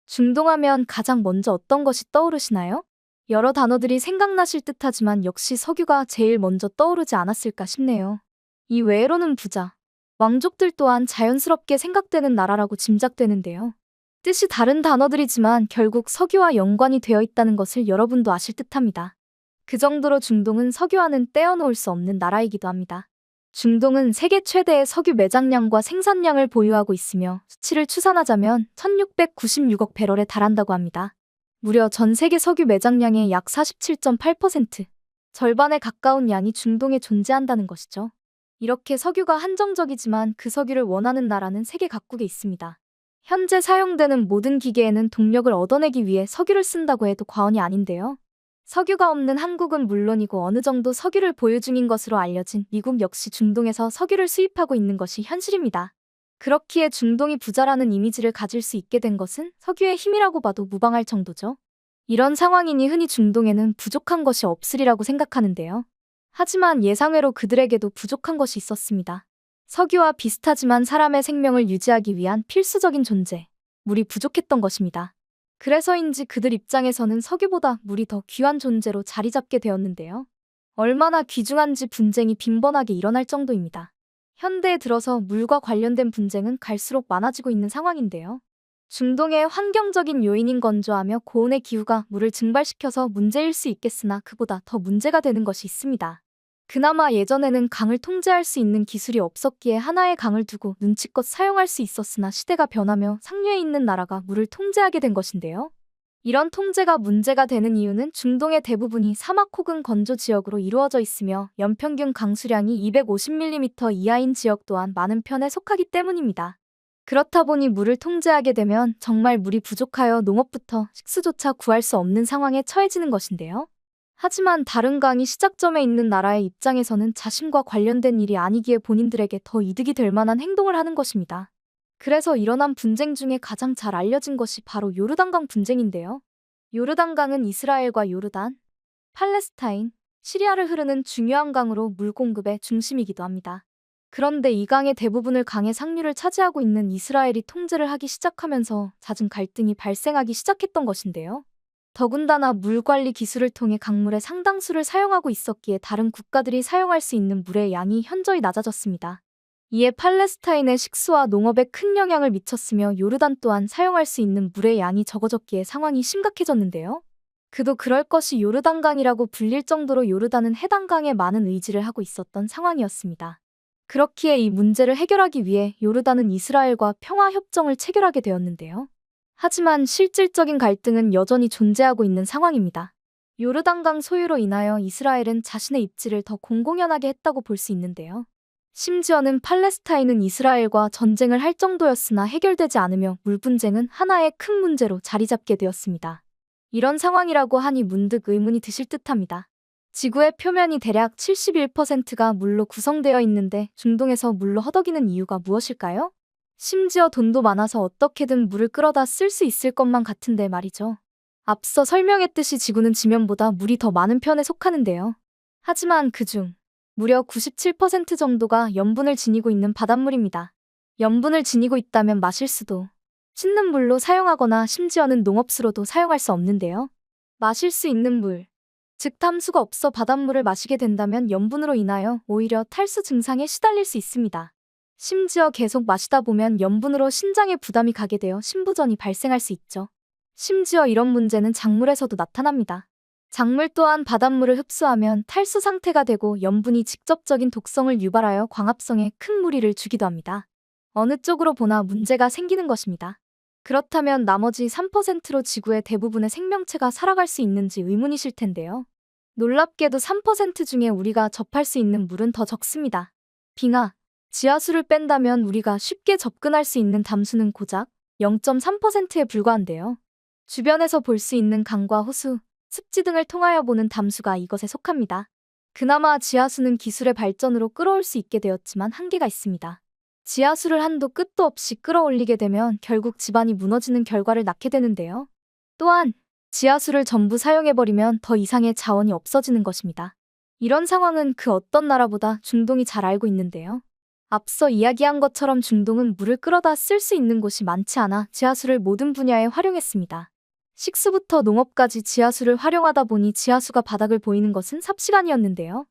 중동하면 가장 먼저 어떤 것이 떠오르시나요? 여러 단어들이 생각나실 듯하지만 역시 석유가 제일 먼저 떠오르지 않았을까 싶네요. 이 외로는 부자, 왕족들 또한 자연스럽게 생각되는 나라라고 짐작되는데요. 뜻이 다른 단어들이지만 결국 석유와 연관이 되어 있다는 것을 여러분도 아실 듯합니다. 그 정도로 중동은 석유와는 떼어놓을 수 없는 나라이기도 합니다. 중동은 세계 최대의 석유 매장량과 생산량을 보유하고 있으며 수치를 추산하자면 1696억 배럴에 달한다고 합니다. 무려 전 세계 석유 매장량의 약 47.8%, 절반에 가까운 양이 중동에 존재한다는 것이죠. 이렇게 석유가 한정적이지만 그 석유를 원하는 나라는 세계 각국에 있습니다. 현재 사용되는 모든 기계에는 동력을 얻어내기 위해 석유를 쓴다고 해도 과언이 아닌데요. 석유가 없는 한국은 물론이고 어느 정도 석유를 보유 중인 것으로 알려진 미국 역시 중동에서 석유를 수입하고 있는 것이 현실입니다. 그렇기에 중동이 부자라는 이미지를 가질 수 있게 된 것은 석유의 힘이라고 봐도 무방할 정도죠. 이런 상황이니 흔히 중동에는 부족한 것이 없으리라고 생각하는데요. 하지만 예상외로 그들에게도 부족한 것이 있었습니다. 석유와 비슷하지만 사람의 생명을 유지하기 위한 필수적인 존재, 물이 부족했던 것입니다. 그래서인지 그들 입장에서는 석유보다 물이 더 귀한 존재로 자리 잡게 되었는데요. 얼마나 귀중한지 분쟁이 빈번하게 일어날 정도입니다. 현대에 들어서 물과 관련된 분쟁은 갈수록 많아지고 있는 상황인데요. 중동의 환경적인 요인인 건조하며 고온의 기후가 물을 증발시켜서 문제일 수 있겠으나 그보다 더 문제가 되는 것이 있습니다. 그나마 예전에는 강을 통제할 수 있는 기술이 없었기에 하나의 강을 두고 눈치껏 사용할 수 있었으나 시대가 변하며 상류에 있는 나라가 물을 통제하게 된 것인데요. 이런 통제가 문제가 되는 이유는 중동의 대부분이 사막 혹은 건조 지역으로 이루어져 있으며 연평균 강수량이 250mm 이하인 지역 또한 많은 편에 속하기 때문입니다. 그렇다 보니 물을 통제하게 되면 정말 물이 부족하여 농업부터 식수조차 구할 수 없는 상황에 처해지는 것인데요. 하지만 다른 강이 시작점에 있는 나라의 입장에서는 자신과 관련된 일이 아니기에 본인들에게 더 이득이 될 만한 행동을 하는 것입니다. 그래서 일어난 분쟁 중에 가장 잘 알려진 것이 바로 요르단강 분쟁인데요. 요르단강은 이스라엘과 요르단, 팔레스타인, 시리아를 흐르는 중요한 강으로 물 공급의 중심이기도 합니다. 그런데 이 강의 대부분을 강의 상류를 차지하고 있는 이스라엘이 통제를 하기 시작하면서 잦은 갈등이 발생하기 시작했던 것인데요. 더군다나 물 관리 기술을 통해 강물의 상당수를 사용하고 있었기에 다른 국가들이 사용할 수 있는 물의 양이 현저히 낮아졌습니다. 이에 팔레스타인의 식수와 농업에 큰 영향을 미쳤으며 요르단 또한 사용할 수 있는 물의 양이 적어졌기에 상황이 심각해졌는데요. 그도 그럴 것이 요르단강이라고 불릴 정도로 요르단은 해당 강에 많은 의지를 하고 있었던 상황이었습니다. 그렇기에 이 문제를 해결하기 위해 요르단은 이스라엘과 평화협정을 체결하게 되었는데요. 하지만 실질적인 갈등은 여전히 존재하고 있는 상황입니다. 요르단강 소유로 인하여 이스라엘은 자신의 입지를 더 공공연하게 했다고 볼 수 있는데요. 심지어는 팔레스타인은 이스라엘과 전쟁을 할 정도였으나 해결되지 않으며 물 분쟁은 하나의 큰 문제로 자리 잡게 되었습니다. 이런 상황이라고 하니 문득 의문이 드실 듯합니다. 지구의 표면이 대략 71%가 물로 구성되어 있는데 중동에서 물로 허덕이는 이유가 무엇일까요? 심지어 돈도 많아서 어떻게든 물을 끌어다 쓸 수 있을 것만 같은데 말이죠. 앞서 설명했듯이 지구는 지면보다 물이 더 많은 편에 속하는데요. 하지만 그중 무려 97% 정도가 염분을 지니고 있는 바닷물입니다. 염분을 지니고 있다면 마실 수도, 씻는 물로 사용하거나 심지어는 농업수로도 사용할 수 없는데요. 마실 수 있는 물, 즉 탐수가 없어 바닷물을 마시게 된다면 염분으로 인하여 오히려 탈수 증상에 시달릴 수 있습니다. 심지어 계속 마시다 보면 염분으로 신장에 부담이 가게 되어 신부전이 발생할 수 있죠. 심지어 이런 문제는 작물에서도 나타납니다. 작물 또한 바닷물을 흡수하면 탈수 상태가 되고 염분이 직접적인 독성을 유발하여 광합성에 큰 무리를 주기도 합니다. 어느 쪽으로 보나 문제가 생기는 것입니다. 그렇다면 나머지 3%로 지구의 대부분의 생명체가 살아갈 수 있는지 의문이실 텐데요. 놀랍게도 3% 중에 우리가 접할 수 있는 물은 더 적습니다. 빙하, 지하수를 뺀다면 우리가 쉽게 접근할 수 있는 담수는 고작 0.3%에 불과한데요. 주변에서 볼 수 있는 강과 호수, 습지 등을 통하여 보는 담수가 이것에 속합니다. 그나마 지하수는 기술의 발전으로 끌어올 수 있게 되었지만 한계가 있습니다. 지하수를 한도 끝도 없이 끌어올리게 되면 결국 집안이 무너지는 결과를 낳게 되는데요. 또한 지하수를 전부 사용해버리면 더 이상의 자원이 없어지는 것입니다. 이런 상황은 그 어떤 나라보다 중동이 잘 알고 있는데요. 앞서 이야기한 것처럼 중동은 물을 끌어다 쓸 수 있는 곳이 많지 않아 지하수를 모든 분야에 활용했습니다. 식수부터 농업까지 지하수를 활용하다 보니 지하수가 바닥을 보이는 것은 삽시간이었는데요.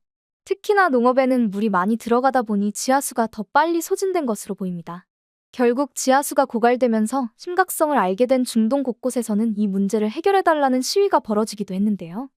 특히나 농업에는 물이 많이 들어가다 보니 지하수가 더 빨리 소진된 것으로 보입니다. 결국 지하수가 고갈되면서 심각성을 알게 된 중동 곳곳에서는 이 문제를 해결해달라는 시위가 벌어지기도 했는데요.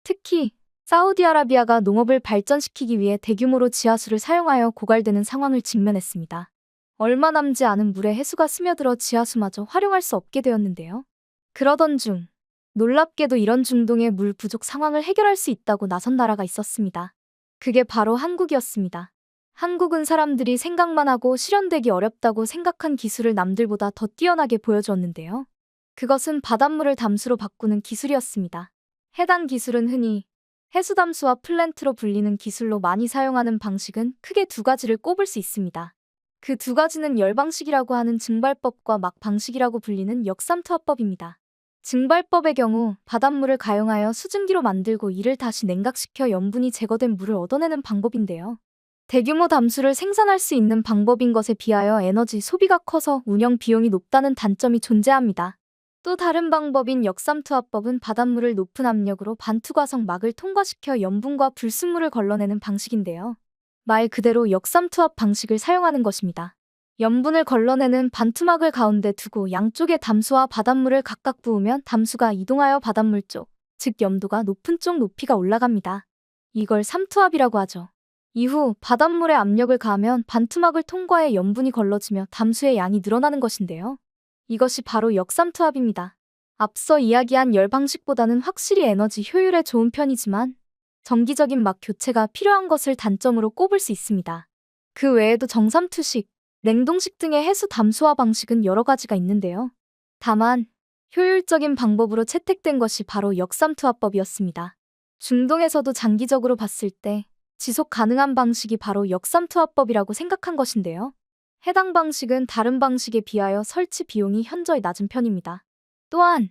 특히 사우디아라비아가 농업을 발전시키기 위해 대규모로 지하수를 사용하여 고갈되는 상황을 직면했습니다. 얼마 남지 않은 물에 해수가 스며들어 지하수마저 활용할 수 없게 되었는데요. 그러던 중 놀랍게도 이런 중동의 물 부족 상황을 해결할 수 있다고 나선 나라가 있었습니다. 그게 바로 한국이었습니다. 한국은 사람들이 생각만 하고 실현되기 어렵다고 생각한 기술을 남들보다 더 뛰어나게 보여주었는데요. 그것은 바닷물을 담수로 바꾸는 기술이었습니다. 해당 기술은 흔히 해수담수와 플랜트로 불리는 기술로 많이 사용하는 방식은 크게 두 가지를 꼽을 수 있습니다. 그 두 가지는 열방식이라고 하는 증발법과 막방식이라고 불리는 역삼투하법입니다. 증발법의 경우 바닷물을 가용하여 수증기로 만들고 이를 다시 냉각시켜 염분이 제거된 물을 얻어내는 방법인데요. 대규모 담수를 생산할 수 있는 방법인 것에 비하여 에너지 소비가 커서 운영 비용이 높다는 단점이 존재합니다. 또 다른 방법인 역삼투하법은 바닷물을 높은 압력으로 반투과성 막을 통과시켜 염분과 불순물을 걸러내는 방식인데요. 말 그대로 역삼투합 방식을 사용하는 것입니다. 염분을 걸러내는 반투막을 가운데 두고 양쪽에 담수와 바닷물을 각각 부으면 담수가 이동하여 바닷물 쪽, 즉 염도가 높은 쪽 높이가 올라갑니다. 이걸 삼투압이라고 하죠. 이후 바닷물에 압력을 가하면 반투막을 통과해 염분이 걸러지며 담수의 양이 늘어나는 것인데요. 이것이 바로 역삼투압입니다. 앞서 이야기한 열 방식보다는 확실히 에너지 효율에 좋은 편이지만 정기적인 막 교체가 필요한 것을 단점으로 꼽을 수 있습니다. 그 외에도 정삼투식, 냉동식 등의 해수 담수화 방식은 여러 가지가 있는데요. 다만 효율적인 방법으로 채택된 것이 바로 역삼투합법이었습니다. 중동에서도 장기적으로 봤을 때 지속 가능한 방식이 바로 역삼투합법이라고 생각한 것인데요. 해당 방식은 다른 방식에 비하여 설치 비용이 현저히 낮은 편입니다. 또한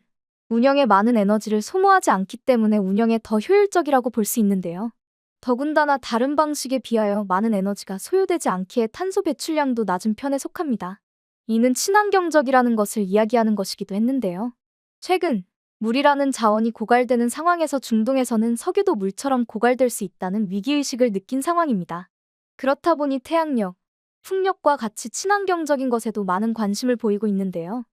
운영에 많은 에너지를 소모하지 않기 때문에 운영에 더 효율적이라고 볼 수 있는데요. 더군다나 다른 방식에 비하여 많은 에너지가 소요되지 않기에 탄소 배출량도 낮은 편에 속합니다. 이는 친환경적이라는 것을 이야기하는 것이기도 했는데요. 최근 물이라는 자원이 고갈되는 상황에서 중동에서는 석유도 물처럼 고갈될 수 있다는 위기의식을 느낀 상황입니다. 그렇다 보니 태양력, 풍력과 같이 친환경적인 것에도 많은 관심을 보이고 있는데요.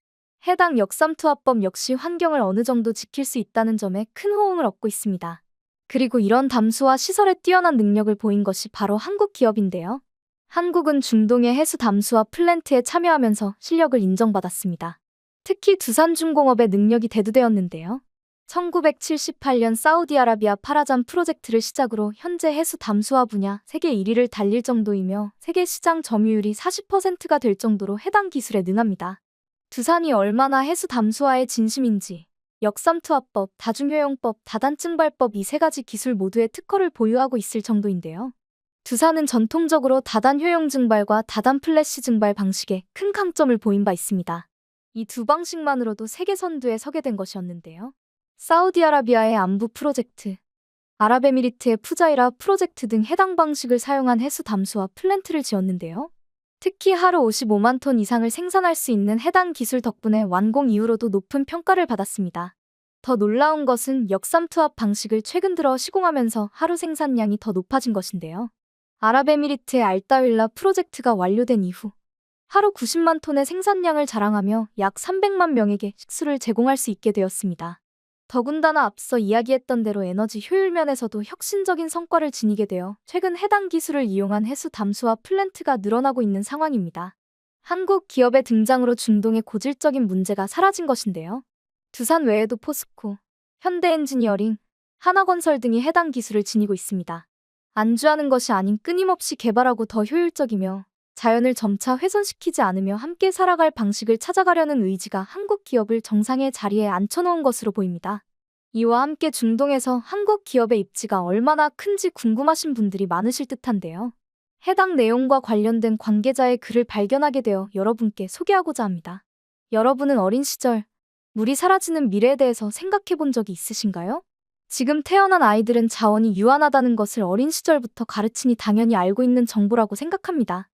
해당 역삼투합법 역시 환경을 어느 정도 지킬 수 있다는 점에 큰 호응을 얻고 있습니다. 그리고 이런 담수와 시설에 뛰어난 능력을 보인 것이 바로 한국 기업인데요. 한국은 중동의 해수 담수와 플랜트에 참여하면서 실력을 인정받았습니다. 특히 두산중공업의 능력이 대두되었는데요. 1978년 사우디아라비아 파라잔 프로젝트를 시작으로 현재 해수 담수화 분야 세계 1위를 달릴 정도이며 세계 시장 점유율이 40%가 될 정도로 해당 기술에 능합니다. 두산이 얼마나 해수 담수화에 진심인지 역삼투합법, 다중효용법, 다단증발법 이 세 가지 기술 모두의 특허를 보유하고 있을 정도인데요. 두산은 전통적으로 다단효용 증발과 다단 플래시 증발 방식에 큰 강점을 보인 바 있습니다. 이 두 방식만으로도 세계 선두에 서게 된 것이었는데요. 사우디아라비아의 안부 프로젝트, 아랍에미리트의 푸자이라 프로젝트 등 해당 방식을 사용한 해수 담수화 플랜트를 지었는데요. 특히 하루 55만 톤 이상을 생산할 수 있는 해당 기술 덕분에 완공 이후로도 높은 평가를 받았습니다. 더 놀라운 것은 역삼투합 방식을 최근 들어 시공하면서 하루 생산량이 더 높아진 것인데요. 아랍에미리트의 알따윌라 프로젝트가 완료된 이후 하루 90만 톤의 생산량을 자랑하며 약 300만 명에게 식수를 제공할 수 있게 되었습니다. 더군다나 앞서 이야기했던 대로 에너지 효율 면에서도 혁신적인 성과를 지니게 되어 최근 해당 기술을 이용한 해수 담수화 플랜트가 늘어나고 있는 상황입니다. 한국 기업의 등장으로 중동의 고질적인 문제가 사라진 것인데요. 두산 외에도 포스코, 현대엔지니어링, 하나건설 등이 해당 기술을 지니고 있습니다. 안주하는 것이 아닌 끊임없이 개발하고 더 효율적이며 자연을 점차 훼손시키지 않으며 함께 살아갈 방식을 찾아가려는 의지가 한국 기업을 정상의 자리에 앉혀놓은 것으로 보입니다. 이와 함께 중동에서 한국 기업의 입지가 얼마나 큰지 궁금하신 분들이 많으실 듯한데요. 해당 내용과 관련된 관계자의 글을 발견하게 되어 여러분께 소개하고자 합니다. 여러분은 어린 시절, 물이 사라지는 미래에 대해서 생각해 본 적이 있으신가요? 지금 태어난 아이들은 자원이 유한하다는 것을 어린 시절부터 가르치니 당연히 알고 있는 정보라고 생각합니다.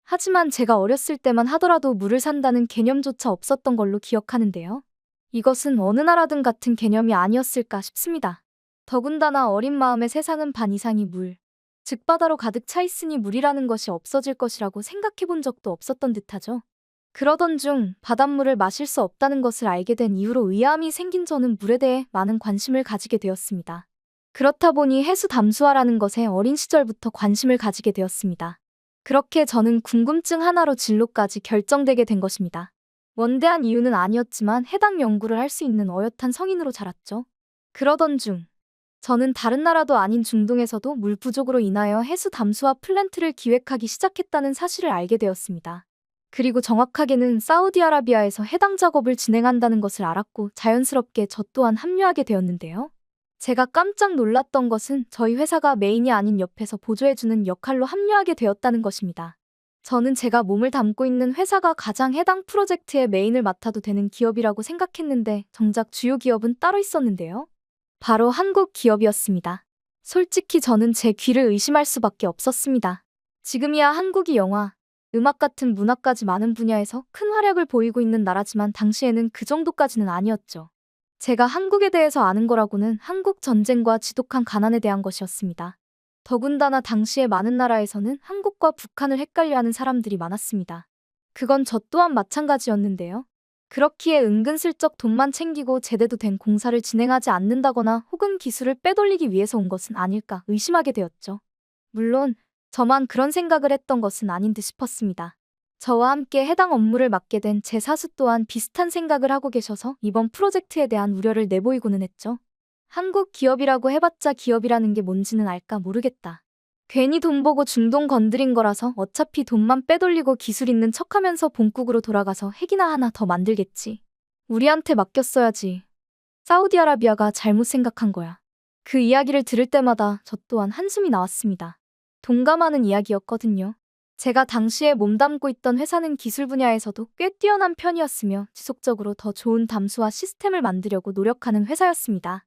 하지만 제가 어렸을 때만 하더라도 물을 산다는 개념조차 없었던 걸로 기억하는데요. 이것은 어느 나라든 같은 개념이 아니었을까 싶습니다. 더군다나 어린 마음의 세상은 반 이상이 물, 즉 바다로 가득 차 있으니 물이라는 것이 없어질 것이라고 생각해 본 적도 없었던 듯하죠. 그러던 중 바닷물을 마실 수 없다는 것을 알게 된 이후로 의아함이 생긴 저는 물에 대해 많은 관심을 가지게 되었습니다. 그렇다 보니 해수 담수화라는 것에 어린 시절부터 관심을 가지게 되었습니다. 그렇게 저는 궁금증 하나로 진로까지 결정되게 된 것입니다. 원대한 이유는 아니었지만 해당 연구를 할 수 있는 어엿한 성인으로 자랐죠. 그러던 중 저는 다른 나라도 아닌 중동에서도 물 부족으로 인하여 해수 담수화 플랜트를 기획하기 시작했다는 사실을 알게 되었습니다. 그리고 정확하게는 사우디아라비아에서 해당 작업을 진행한다는 것을 알았고 자연스럽게 저 또한 합류하게 되었는데요. 제가 깜짝 놀랐던 것은 저희 회사가 메인이 아닌 옆에서 보조해주는 역할로 합류하게 되었다는 것입니다. 저는 제가 몸을 담고 있는 회사가 가장 해당 프로젝트의 메인을 맡아도 되는 기업이라고 생각했는데 정작 주요 기업은 따로 있었는데요. 바로 한국 기업이었습니다. 솔직히 저는 제 귀를 의심할 수밖에 없었습니다. 지금이야 한국이 영화, 음악 같은 문화까지 많은 분야에서 큰 활약을 보이고 있는 나라지만 당시에는 그 정도까지는 아니었죠. 제가 한국에 대해서 아는 거라고는 한국 전쟁과 지독한 가난에 대한 것이었습니다. 더군다나 당시에 많은 나라에서는 한국과 북한을 헷갈려하는 사람들이 많았습니다. 그건 저 또한 마찬가지였는데요. 그렇기에 은근슬쩍 돈만 챙기고 제대로 된 공사를 진행하지 않는다거나 혹은 기술을 빼돌리기 위해서 온 것은 아닐까 의심하게 되었죠. 물론 저만 그런 생각을 했던 것은 아닌 듯 싶었습니다. 저와 함께 해당 업무를 맡게 된 제 사수 또한 비슷한 생각을 하고 계셔서 이번 프로젝트에 대한 우려를 내보이고는 했죠. 한국 기업이라고 해봤자 기업이라는 게 뭔지는 알까 모르겠다. 괜히 돈 보고 중동 건드린 거라서 어차피 돈만 빼돌리고 기술 있는 척하면서 본국으로 돌아가서 핵이나 하나 더 만들겠지. 우리한테 맡겼어야지. 사우디아라비아가 잘못 생각한 거야. 그 이야기를 들을 때마다 저 또한 한숨이 나왔습니다. 동감하는 이야기였거든요. 제가 당시에 몸담고 있던 회사는 기술 분야에서도 꽤 뛰어난 편이었으며 지속적으로 더 좋은 담수화 시스템을 만들려고 노력하는 회사였습니다.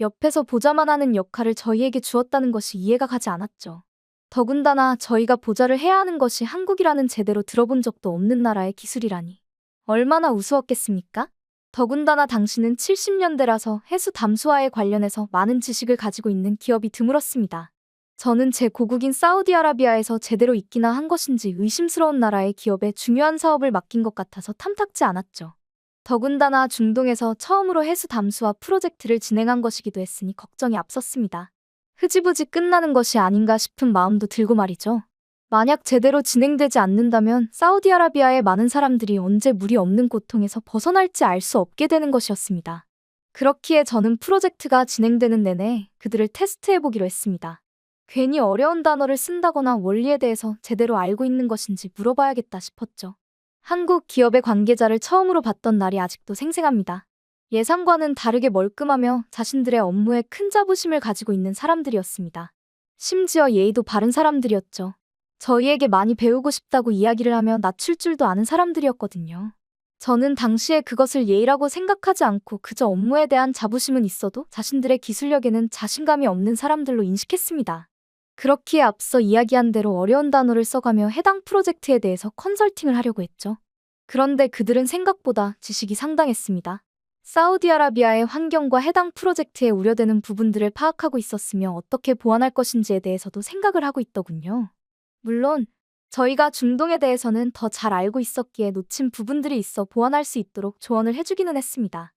옆에서 보좌만 하는 역할을 저희에게 주었다는 것이 이해가 가지 않았죠. 더군다나 저희가 보좌를 해야 하는 것이 한국이라는 제대로 들어본 적도 없는 나라의 기술이라니. 얼마나 우스웠겠습니까? 더군다나 당시는 70년대라서 해수 담수화에 관련해서 많은 지식을 가지고 있는 기업이 드물었습니다. 저는 제 고국인 사우디아라비아에서 제대로 있기나 한 것인지 의심스러운 나라의 기업에 중요한 사업을 맡긴 것 같아서 탐탁지 않았죠. 더군다나 중동에서 처음으로 해수 담수화 프로젝트를 진행한 것이기도 했으니 걱정이 앞섰습니다. 흐지부지 끝나는 것이 아닌가 싶은 마음도 들고 말이죠. 만약 제대로 진행되지 않는다면 사우디아라비아의 많은 사람들이 언제 물이 없는 고통에서 벗어날지 알 수 없게 되는 것이었습니다. 그렇기에 저는 프로젝트가 진행되는 내내 그들을 테스트해보기로 했습니다. 괜히 어려운 단어를 쓴다거나 원리에 대해서 제대로 알고 있는 것인지 물어봐야겠다 싶었죠. 한국 기업의 관계자를 처음으로 봤던 날이 아직도 생생합니다. 예상과는 다르게 멀끔하며 자신들의 업무에 큰 자부심을 가지고 있는 사람들이었습니다. 심지어 예의도 바른 사람들이었죠. 저희에게 많이 배우고 싶다고 이야기를 하며 낮출 줄도 아는 사람들이었거든요. 저는 당시에 그것을 예의라고 생각하지 않고 그저 업무에 대한 자부심은 있어도 자신들의 기술력에는 자신감이 없는 사람들로 인식했습니다. 그렇기에 앞서 이야기한 대로 어려운 단어를 써가며 해당 프로젝트에 대해서 컨설팅을 하려고 했죠. 그런데 그들은 생각보다 지식이 상당했습니다. 사우디아라비아의 환경과 해당 프로젝트에 우려되는 부분들을 파악하고 있었으며 어떻게 보완할 것인지에 대해서도 생각을 하고 있더군요. 물론 저희가 중동에 대해서는 더 잘 알고 있었기에 놓친 부분들이 있어 보완할 수 있도록 조언을 해주기는 했습니다.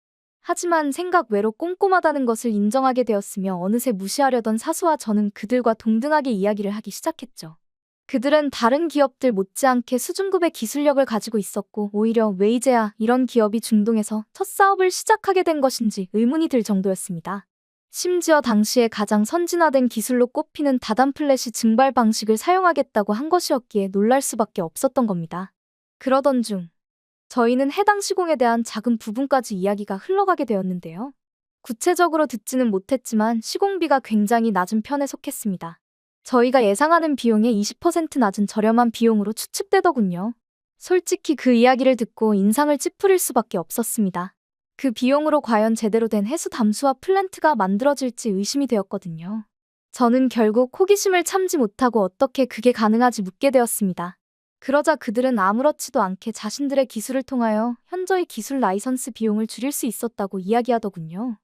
하지만 생각 외로 꼼꼼하다는 것을 인정하게 되었으며 어느새 무시하려던 사수와 저는 그들과 동등하게 이야기를 하기 시작했죠. 그들은 다른 기업들 못지않게 수준급의 기술력을 가지고 있었고 오히려 왜 이제야 이런 기업이 중동에서 첫 사업을 시작하게 된 것인지 의문이 들 정도였습니다. 심지어 당시에 가장 선진화된 기술로 꼽히는 다단 플래시 증발 방식을 사용하겠다고 한 것이었기에 놀랄 수밖에 없었던 겁니다. 그러던 중 저희는 해당 시공에 대한 작은 부분까지 이야기가 흘러가게 되었는데요. 구체적으로 듣지는 못했지만 시공비가 굉장히 낮은 편에 속했습니다. 저희가 예상하는 비용의 20% 낮은 저렴한 비용으로 추측되더군요. 솔직히 그 이야기를 듣고 인상을 찌푸릴 수밖에 없었습니다. 그 비용으로 과연 제대로 된 해수 담수화 플랜트가 만들어질지 의심이 되었거든요. 저는 결국 호기심을 참지 못하고 어떻게 그게 가능하지 묻게 되었습니다. 그러자 그들은 아무렇지도 않게 자신들의 기술을 통하여 현저히 기술 라이선스 비용을 줄일 수 있었다고 이야기하더군요.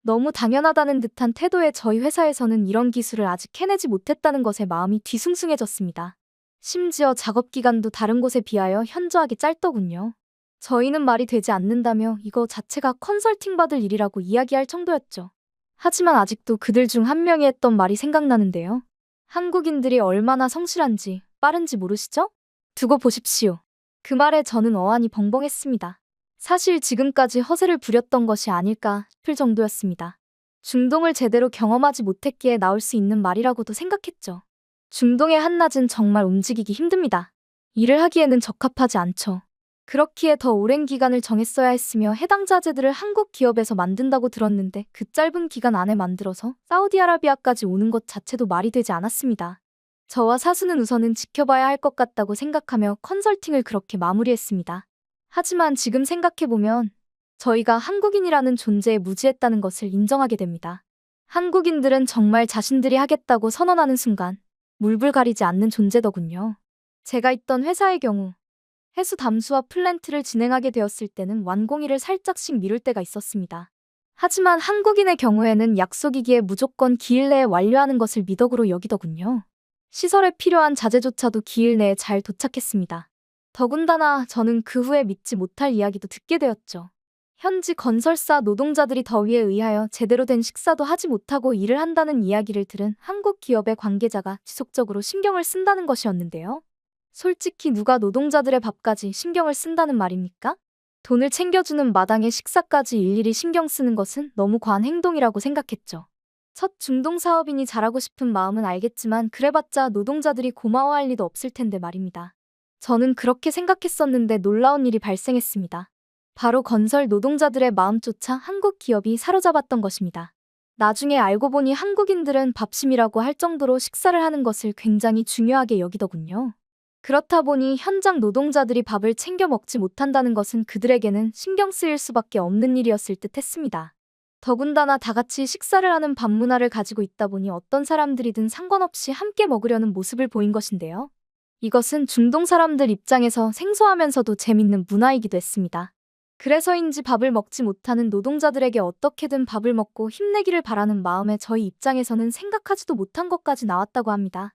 너무 당연하다는 듯한 태도의 저희 회사에서는 이런 기술을 아직 해내지 못했다는 것에 마음이 뒤숭숭해졌습니다. 심지어 작업 기간도 다른 곳에 비하여 현저하게 짧더군요. 저희는 말이 되지 않는다며 이거 자체가 컨설팅 받을 일이라고 이야기할 정도였죠. 하지만 아직도 그들 중 한 명이 했던 말이 생각나는데요. 한국인들이 얼마나 성실한지, 빠른지 모르시죠? 두고 보십시오. 그 말에 저는 어안이 벙벙했습니다. 사실 지금까지 허세를 부렸던 것이 아닐까 싶을 정도였습니다. 중동을 제대로 경험하지 못했기에 나올 수 있는 말이라고도 생각했죠. 중동의 한낮은 정말 움직이기 힘듭니다. 일을 하기에는 적합하지 않죠. 그렇기에 더 오랜 기간을 정했어야 했으며 해당 자재들을 한국 기업에서 만든다고 들었는데 그 짧은 기간 안에 만들어서 사우디아라비아까지 오는 것 자체도 말이 되지 않았습니다. 저와 사수는 우선은 지켜봐야 할 것 같다고 생각하며 컨설팅을 그렇게 마무리했습니다. 하지만 지금 생각해보면 저희가 한국인이라는 존재에 무지했다는 것을 인정하게 됩니다. 한국인들은 정말 자신들이 하겠다고 선언하는 순간 물불 가리지 않는 존재더군요. 제가 있던 회사의 경우 해수 담수화 플랜트를 진행하게 되었을 때는 완공일을 살짝씩 미룰 때가 있었습니다. 하지만 한국인의 경우에는 약속이기에 무조건 기일 내에 완료하는 것을 미덕으로 여기더군요. 시설에 필요한 자재조차도 기일 내에 잘 도착했습니다. 더군다나 저는 그 후에 믿지 못할 이야기도 듣게 되었죠. 현지 건설사 노동자들이 더위에 의하여 제대로 된 식사도 하지 못하고 일을 한다는 이야기를 들은 한국 기업의 관계자가 지속적으로 신경을 쓴다는 것이었는데요. 솔직히 누가 노동자들의 밥까지 신경을 쓴다는 말입니까? 돈을 챙겨주는 마당에 식사까지 일일이 신경 쓰는 것은 너무 과한 행동이라고 생각했죠. 첫 중동 사업이니 잘하고 싶은 마음은 알겠지만 그래봤자 노동자들이 고마워할 리도 없을 텐데 말입니다. 저는 그렇게 생각했었는데 놀라운 일이 발생했습니다. 바로 건설 노동자들의 마음조차 한국 기업이 사로잡았던 것입니다. 나중에 알고 보니 한국인들은 밥심이라고 할 정도로 식사를 하는 것을 굉장히 중요하게 여기더군요. 그렇다 보니 현장 노동자들이 밥을 챙겨 먹지 못한다는 것은 그들에게는 신경 쓰일 수밖에 없는 일이었을 듯 했습니다. 더군다나 다 같이 식사를 하는 밥 문화를 가지고 있다 보니 어떤 사람들이든 상관없이 함께 먹으려는 모습을 보인 것인데요. 이것은 중동 사람들 입장에서 생소하면서도 재밌는 문화이기도 했습니다. 그래서인지 밥을 먹지 못하는 노동자들에게 어떻게든 밥을 먹고 힘내기를 바라는 마음에 저희 입장에서는 생각하지도 못한 것까지 나왔다고 합니다.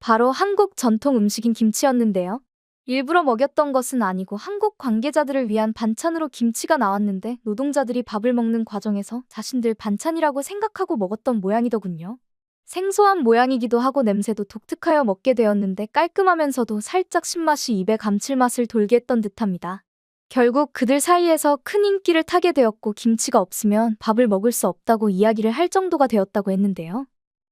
바로 한국 전통 음식인 김치였는데요. 일부러 먹였던 것은 아니고 한국 관계자들을 위한 반찬으로 김치가 나왔는데 노동자들이 밥을 먹는 과정에서 자신들 반찬이라고 생각하고 먹었던 모양이더군요. 생소한 모양이기도 하고 냄새도 독특하여 먹게 되었는데 깔끔하면서도 살짝 신맛이 입에 감칠맛을 돌게 했던 듯합니다. 결국 그들 사이에서 큰 인기를 타게 되었고 김치가 없으면 밥을 먹을 수 없다고 이야기를 할 정도가 되었다고 했는데요.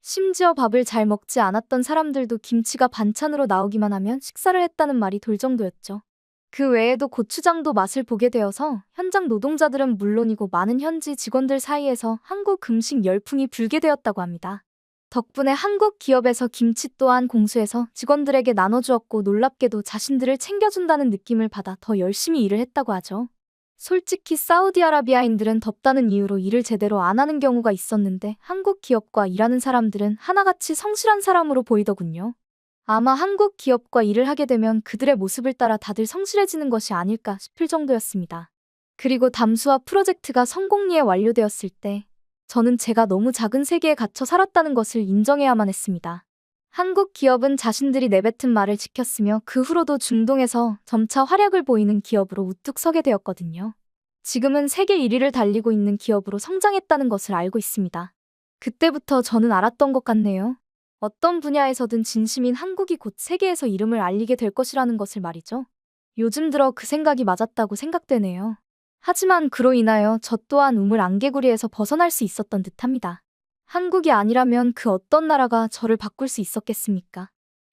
심지어 밥을 잘 먹지 않았던 사람들도 김치가 반찬으로 나오기만 하면 식사를 했다는 말이 돌 정도였죠. 그 외에도 고추장도 맛을 보게 되어서 현장 노동자들은 물론이고 많은 현지 직원들 사이에서 한국 음식 열풍이 불게 되었다고 합니다. 덕분에 한국 기업에서 김치 또한 공수해서 직원들에게 나눠주었고 놀랍게도 자신들을 챙겨준다는 느낌을 받아 더 열심히 일을 했다고 하죠. 솔직히 사우디아라비아인들은 덥다는 이유로 일을 제대로 안 하는 경우가 있었는데 한국 기업과 일하는 사람들은 하나같이 성실한 사람으로 보이더군요. 아마 한국 기업과 일을 하게 되면 그들의 모습을 따라 다들 성실해지는 것이 아닐까 싶을 정도였습니다. 그리고 담수화 프로젝트가 성공리에 완료되었을 때 저는 제가 너무 작은 세계에 갇혀 살았다는 것을 인정해야만 했습니다. 한국 기업은 자신들이 내뱉은 말을 지켰으며 그 후로도 중동에서 점차 활약을 보이는 기업으로 우뚝 서게 되었거든요. 지금은 세계 1위를 달리고 있는 기업으로 성장했다는 것을 알고 있습니다. 그때부터 저는 알았던 것 같네요. 어떤 분야에서든 진심인 한국이 곧 세계에서 이름을 알리게 될 것이라는 것을 말이죠. 요즘 들어 그 생각이 맞았다고 생각되네요. 하지만 그로 인하여 저 또한 우물 안개구리에서 벗어날 수 있었던 듯합니다. 한국이 아니라면 그 어떤 나라가 저를 바꿀 수 있었겠습니까?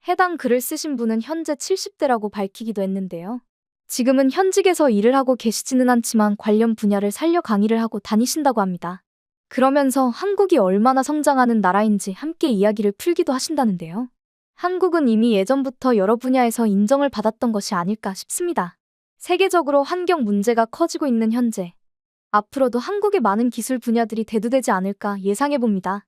해당 글을 쓰신 분은 현재 70대라고 밝히기도 했는데요. 지금은 현직에서 일을 하고 계시지는 않지만 관련 분야를 살려 강의를 하고 다니신다고 합니다. 그러면서 한국이 얼마나 성장하는 나라인지 함께 이야기를 풀기도 하신다는데요. 한국은 이미 예전부터 여러 분야에서 인정을 받았던 것이 아닐까 싶습니다. 세계적으로 환경 문제가 커지고 있는 현재, 앞으로도 한국의 많은 기술 분야들이 대두되지 않을까 예상해봅니다.